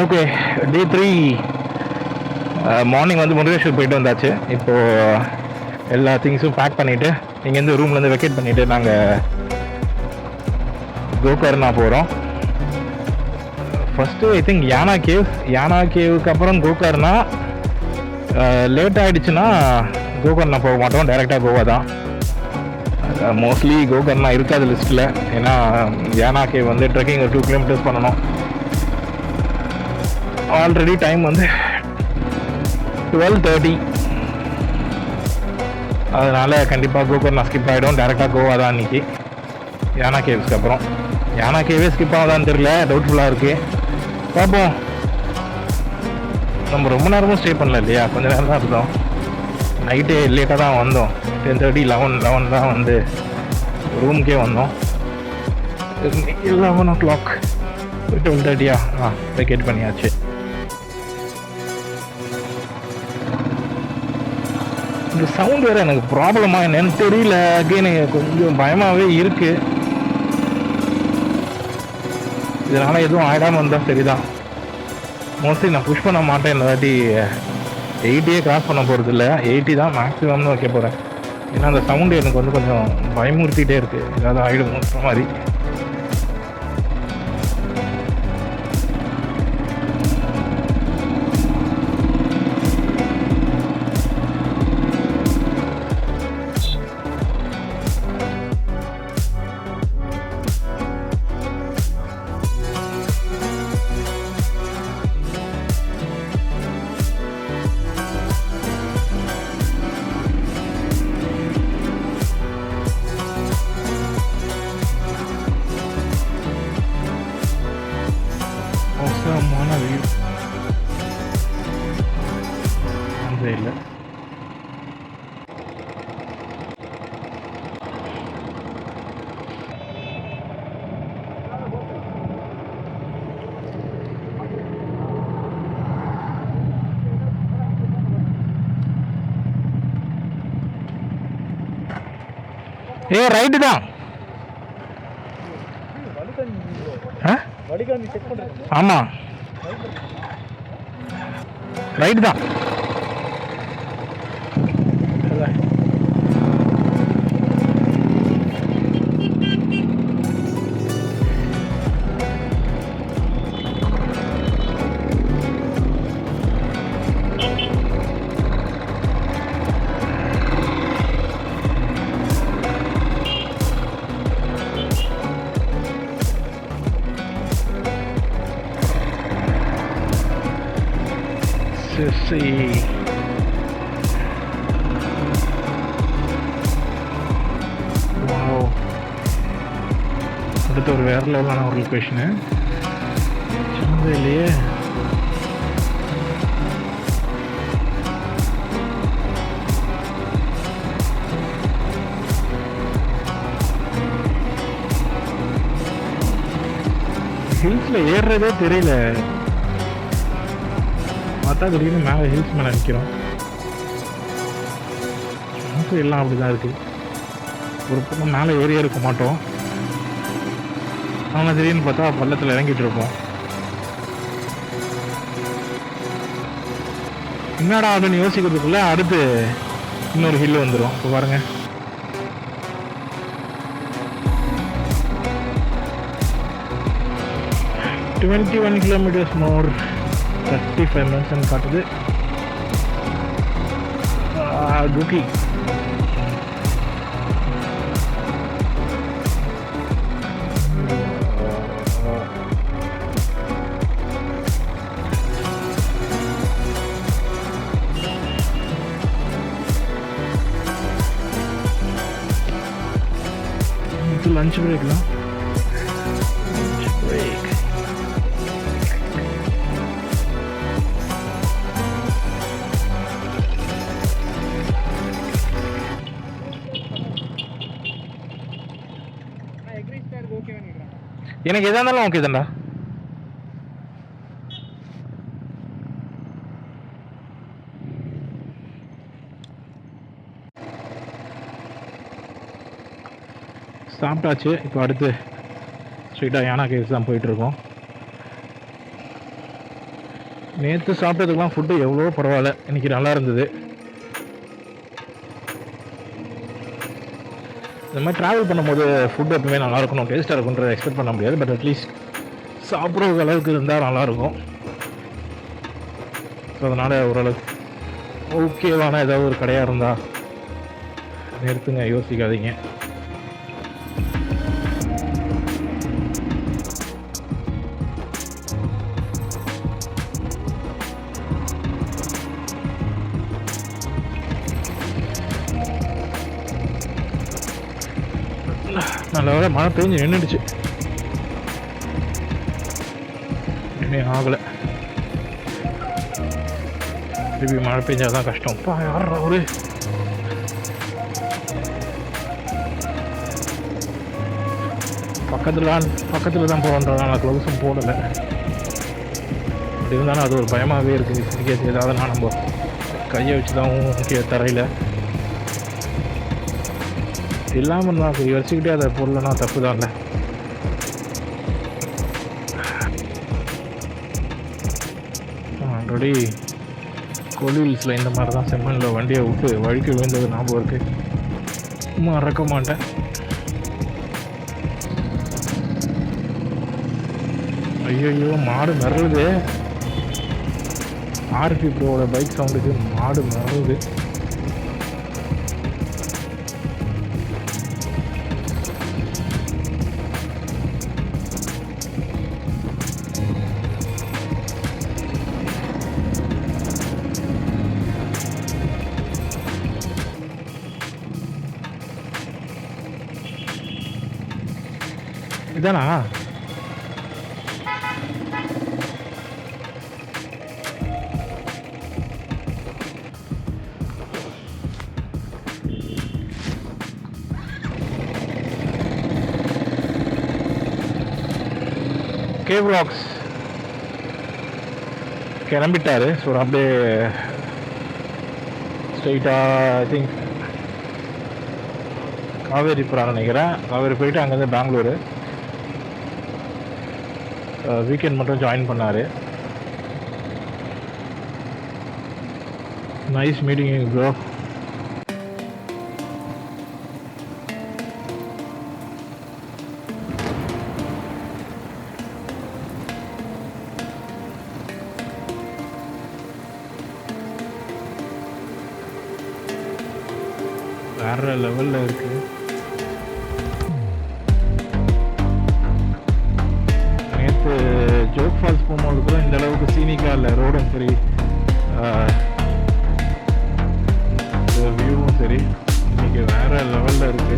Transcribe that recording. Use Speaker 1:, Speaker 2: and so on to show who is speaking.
Speaker 1: Okay, டே 3 morning வந்து முருகேஸ்வர் போயிட்டு வந்தாச்சு. இப்போது எல்லா திங்ஸும் பேக் பண்ணிவிட்டு இங்கேருந்து ரூம்லேருந்து வெக்கேட் பண்ணிவிட்டு நாங்கள் கோகர்னா போகிறோம். ஃபஸ்ட்டு ஐ திங்க் யானா கேவுக்கு அப்புறம் கோகர்னா. லேட் ஆகிடுச்சுன்னா கோகர்னா போக மாட்டோம், டைரெக்டாக கோவா தான். மோஸ்ட்லி கோகர்னா இருக்காது லிஸ்ட்டில். ஏன்னா யானா கேவ் வந்து ட்ரெக்கிங் ஒரு 2 கிலோமீட்டர்ஸ் பண்ணணும். ஆல்ரெடி டைம் வந்து 12:30. அதனால் கண்டிப்பாக கோகர்னா ஸ்கிப் ஆகிடும், டேரெக்டாக கோவா தான் அன்றைக்கி. யானா கேவ்ஸ்க்கு அப்புறம் யானா கேவே ஸ்கிப் ஆகுதான்னு தெரியல, டவுட்ஃபுல்லாக இருக்குது. பார்ப்போம். நம்ம ரொம்ப நேரமும் ஸ்டே பண்ணல இல்லையா, கொஞ்சம் நேரம் தான் இருந்தோம். நைட்டே லேட்டாக தான் வந்தோம். 10:30 11 தான் வந்து ரூமுக்கே வந்தோம். 11 o'clock 12:30 வெக்கேட் பண்ணியாச்சு. இந்த சவுண்ட் வேறு எனக்கு ப்ராப்ளமாக என்னன்னு தெரியல. அகெயின் கொஞ்சம் பயமாகவே இருக்குது. இதனால் எதுவும் ஆகிடாமல் இருந்தால் சரிதான். மோஸ்ட்லி நான் புஷ் பண்ண மாட்டேன். இந்த வாட்டி 80 கிராஸ் பண்ண போகிறது இல்லை, 80 தான் மேக்ஸிமம்னு வைக்க போகிறேன். ஏன்னா அந்த சவுண்டு எனக்கு வந்து கொஞ்சம் பயமுறுத்திட்டே இருக்குது, ஏதாவது ஆகிடுமோன்ற மாதிரி. இல்லை ரைட்டு தான். ஆமாம் ரைட்டு தான். அடுத்து ஒரு வேற லெவலான ஒரு லொக்கேஷனு இல்லையே. ஹில்ஸில் ஏறுறதே தெரியல. பார்த்தா திடீர்னு மேலே ஹில்ஸ் மேலே நிற்கிறோம். எல்லாம் அப்படி தான் இருக்குது. ஒரு பக்கம் மேலே ஏறியே இருக்க மாட்டோம், ஆனால் திடீர்னு பார்த்தா பள்ளத்தில் இறங்கிட்டு இருப்போம். என்னடா அப்படின்னு யோசிக்கிறதுக்குள்ள அடுத்து இன்னொரு ஹில் வந்துடும். இப்போ பாருங்க, "21 kilometers more, 35 minutes" காட்டுது. குக்கி லஞ்ச் பிரேக்லாம். எனக்கு எதா இருந்தாலும் ஓகே தான்டா. சாப்பிட்டாச்சு. இப்போ அடுத்து ஸ்ட்ரெயிட்டாக யானா கேவ்ஸ் தான் போயிட்டுருக்கோம். நேற்று சாப்பிட்டதுக்கெலாம் ஃபுட்டு எவ்வளோ பரவாயில்ல, இன்றைக்கி நல்லா இருந்தது. இந்த மாதிரி ட்ராவல் பண்ணும்போது ஃபுட்டு எப்பவுமே நல்லா இருக்கணும், டேஸ்ட்டாக இருக்குன்றதை எக்ஸ்பெக்ட் பண்ண முடியாது. பட் அட்லீஸ்ட் சாப்பிட்ற அளவுக்கு இருந்தால் நல்லாயிருக்கும். ஸோ அதனால் ஓரளவுக்கு ஓகேவான ஏதாவது ஒரு கடையாக இருந்தால் நிறுத்துங்க, யோசிக்காதீங்க. நல்ல வேலை மழை பெஞ்சு நின்றுடுச்சு, இன்னும் ஆகலை. திருப்பி மழை பெஞ்சாதான் கஷ்டம். அப்பா யாரா ஒரு பக்கத்தில் தான் போகிறோன்றதுனால நான் க்ளவுஸும் போடலை. அப்படி இருந்தாலும் அது ஒரு பயமாகவே இருக்குது. இன்கேஸ் ஏதாவதுனா நம்ம கையை வச்சு தான் முக்கிய தரையில் இல்லாமல் இருந்தால் அப்படி வச்சுக்கிட்டே அதை போடலன்னா தப்பு தான் இல்லை. ஆல்ரெடி கோலில்ஸில் இந்த மாதிரி தான் செம்மண்ணில் வண்டியை விட்டு வழிக்கு விழுந்தது ஞாபகம் இருக்குது, மறக்க மாட்டேன். ஐயோ மாடு மிரளுது. ஆர்பி ப்ரோவோட பைக் சவுண்டுக்கு மாடு மிரளுது. இதானா கேவ் ராக்ஸ் கிளம்பிட்டாரு. ஸோ அப்படியே ஸ்ட்ரெயிட்டாக ஐ திங்க் காவேரி போகிறான்னு நினைக்கிறேன். காவேரி போயிட்டு அங்கேருந்து பெங்களூரு வீக்கெண்ட் மட்டும் ஜாயின் பண்ணார். Nice meeting bro. வேற லெவலில் இருக்குது. நேற்று ஜோக் ஃபால்ஸ் போகும்போது கூட இந்த அளவுக்கு சீனிக்காக இல்லை, ரோடும் சரி வியூவும் சரி, இன்றைக்கி வேறு லெவலில் இருக்குது.